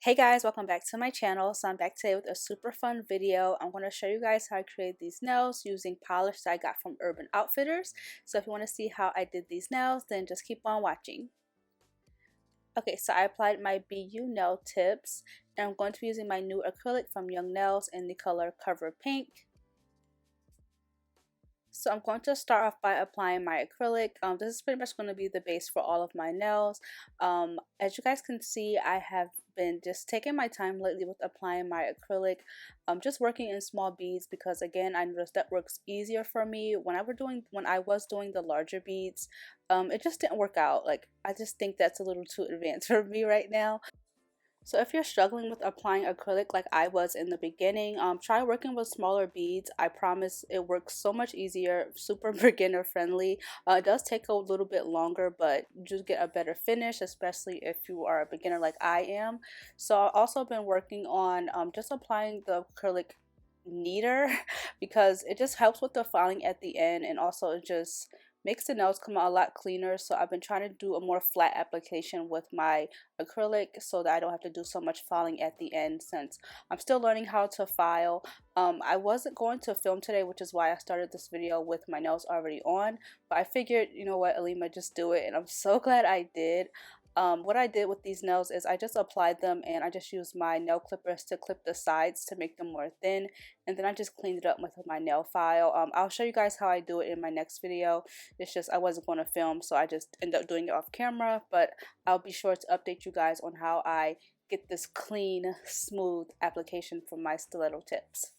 Hey guys, welcome back to my channel. So I'm back today with a super fun video. I'm going to show you guys how I create these nails using polish that I got from Urban Outfitters. So if you want to see how I did these nails, then just keep on watching. Okay, so I applied my BU nail tips and I'm going to be using my new acrylic from Young Nails in the color Cover Pink. So I'm going to start off by applying my acrylic. This is pretty much going to be the base for all of my nails. As you guys can see, I have been just taking my time lately with applying my acrylic. Just working in small beads because again, I noticed that works easier for me. When I was doing the larger beads, it just didn't work out. Like I just think that's a little too advanced for me right now. So if you're struggling with applying acrylic like I was in the beginning, try working with smaller beads. I promise it works so much easier, super beginner friendly. It does take a little bit longer, but you just get a better finish, especially if you are a beginner like I am. So I've also been working on just applying the acrylic neater because it just helps with the filing at the end, and also it just makes the nails come out a lot cleaner. So I've been trying to do a more flat application with my acrylic so that I don't have to do so much filing at the end, since I'm still learning how to file. I wasn't going to film today, which is why I started this video with my nails already on, but I figured, you know what, Alima, just do it, and I'm so glad I did. What I did with these nails is I just applied them and I just used my nail clippers to clip the sides to make them more thin, and then I just cleaned it up with my nail file. I'll show you guys how I do it in my next video. It's just I wasn't going to film, so I just ended up doing it off camera, but I'll be sure to update you guys on how I get this clean, smooth application for my stiletto tips.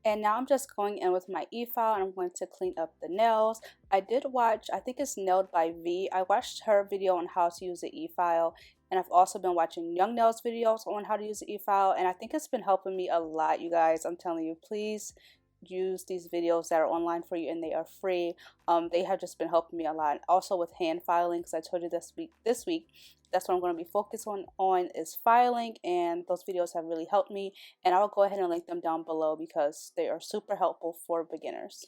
And now I'm just going in with my e-file and I'm going to clean up the nails. I did watch, I think it's Nailed by V. I watched her video on how to use the e-file, and I've also been watching Young Nails videos on how to use the e-file, and I think it's been helping me a lot, you guys. I'm telling you, please use these videos that are online for you and they are free. They have just been helping me a lot. Also with hand filing, because I told you this week that's what I'm going to be focused on is filing, and those videos have really helped me, and I'll go ahead and link them down below because they are super helpful for beginners.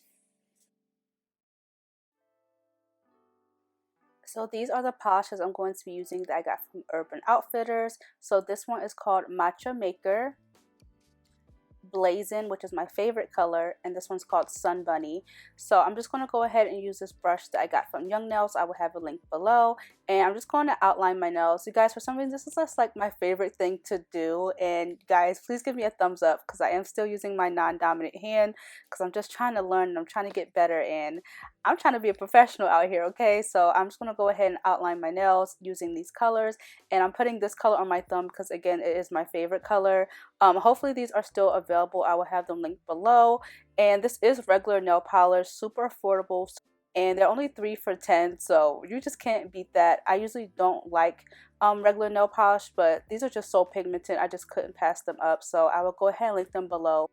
So these are the polishes I'm going to be using that I got from Urban Outfitters. So this one is called Matcha Maker, Blazin, which is my favorite color, and this one's called Sun Bunny. So I'm just going to go ahead and use this brush that I got from Young Nails. I will have a link below, and I'm just going to outline my nails. You guys, for some reason, this is just like my favorite thing to do, and guys, please give me a thumbs up because I am still using my non-dominant hand because I'm just trying to learn and I'm trying to get better, and I'm trying to be a professional out here, okay? So I'm just going to go ahead and outline my nails using these colors, and I'm putting this color on my thumb because, again, it is my favorite color. Hopefully these are still available. I will have them linked below. And this is regular nail polish, super affordable, and they're only 3 for $10, so you just can't beat that. I usually don't like regular nail polish, but these are just so pigmented, I just couldn't pass them up. So I will go ahead and link them below.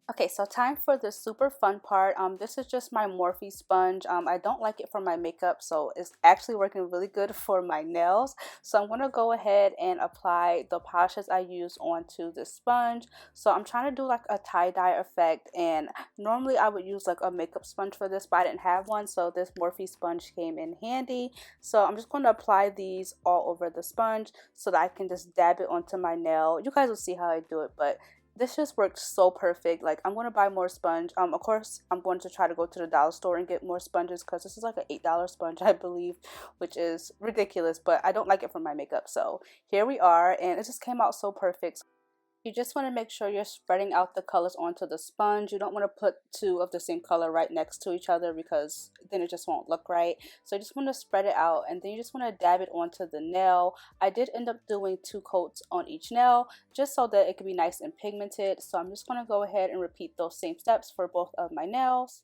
Okay, so time for the super fun part. This is just my Morphe sponge. I don't like it for my makeup, so it's actually working really good for my nails. So I'm gonna go ahead and apply the polishes I use onto the sponge. So I'm trying to do like a tie-dye effect, and normally I would use like a makeup sponge for this, but I didn't have one, so this Morphe sponge came in handy. So I'm just going to apply these all over the sponge so that I can just dab it onto my nail. You guys will see how I do it, but this just worked so perfect. Like, I'm going to buy more sponge. Of course, I'm going to try to go to the dollar store and get more sponges because this is like an $8 sponge, I believe, which is ridiculous, but I don't like it for my makeup. So here we are, and it just came out so perfect. You just want to make sure you're spreading out the colors onto the sponge. You don't want to put two of the same color right next to each other because then it just won't look right. So you just want to spread it out, and then you just want to dab it onto the nail. I did end up doing 2 coats on each nail just so that it could be nice and pigmented. So I'm just going to go ahead and repeat those same steps for both of my nails.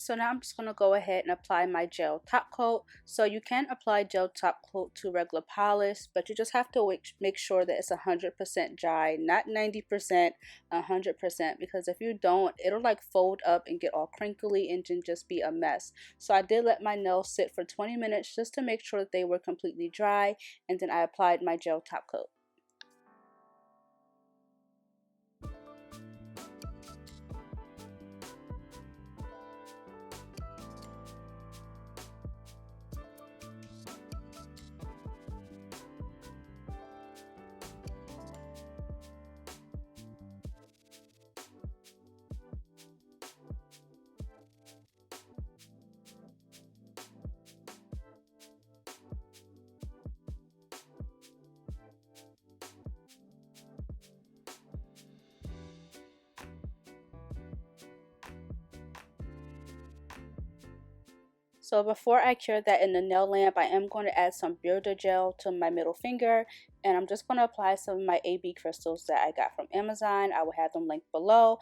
So now I'm just going to go ahead and apply my gel top coat. So you can apply gel top coat to regular polish, but you just have to make sure that it's 100% dry, not 90%, 100%, because if you don't, it'll like fold up and get all crinkly and can just be a mess. So I did let my nails sit for 20 minutes just to make sure that they were completely dry, and then I applied my gel top coat. So before I cure that in the nail lamp, I am going to add some builder gel to my middle finger, and I'm just going to apply some of my AB crystals that I got from Amazon. I will have them linked below.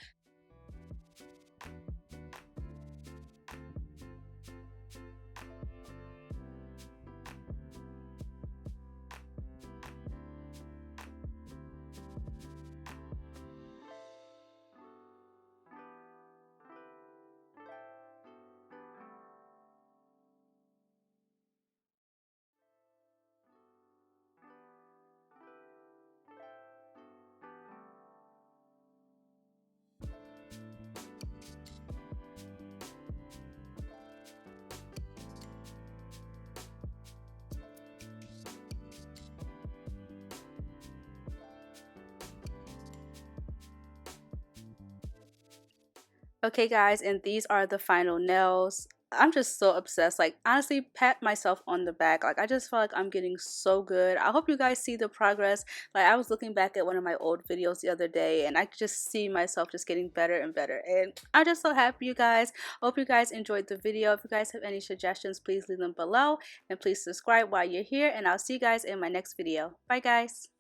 Okay guys, and these are the final nails. I'm just so obsessed. Like honestly, pat myself on the back. Like I just feel like I'm getting so good. I hope you guys see the progress. Like I was looking back at one of my old videos the other day and I could just see myself just getting better and better. And I'm just so happy, you guys. Hope you guys enjoyed the video. If you guys have any suggestions, please leave them below, and please subscribe while you're here, and I'll see you guys in my next video. Bye guys.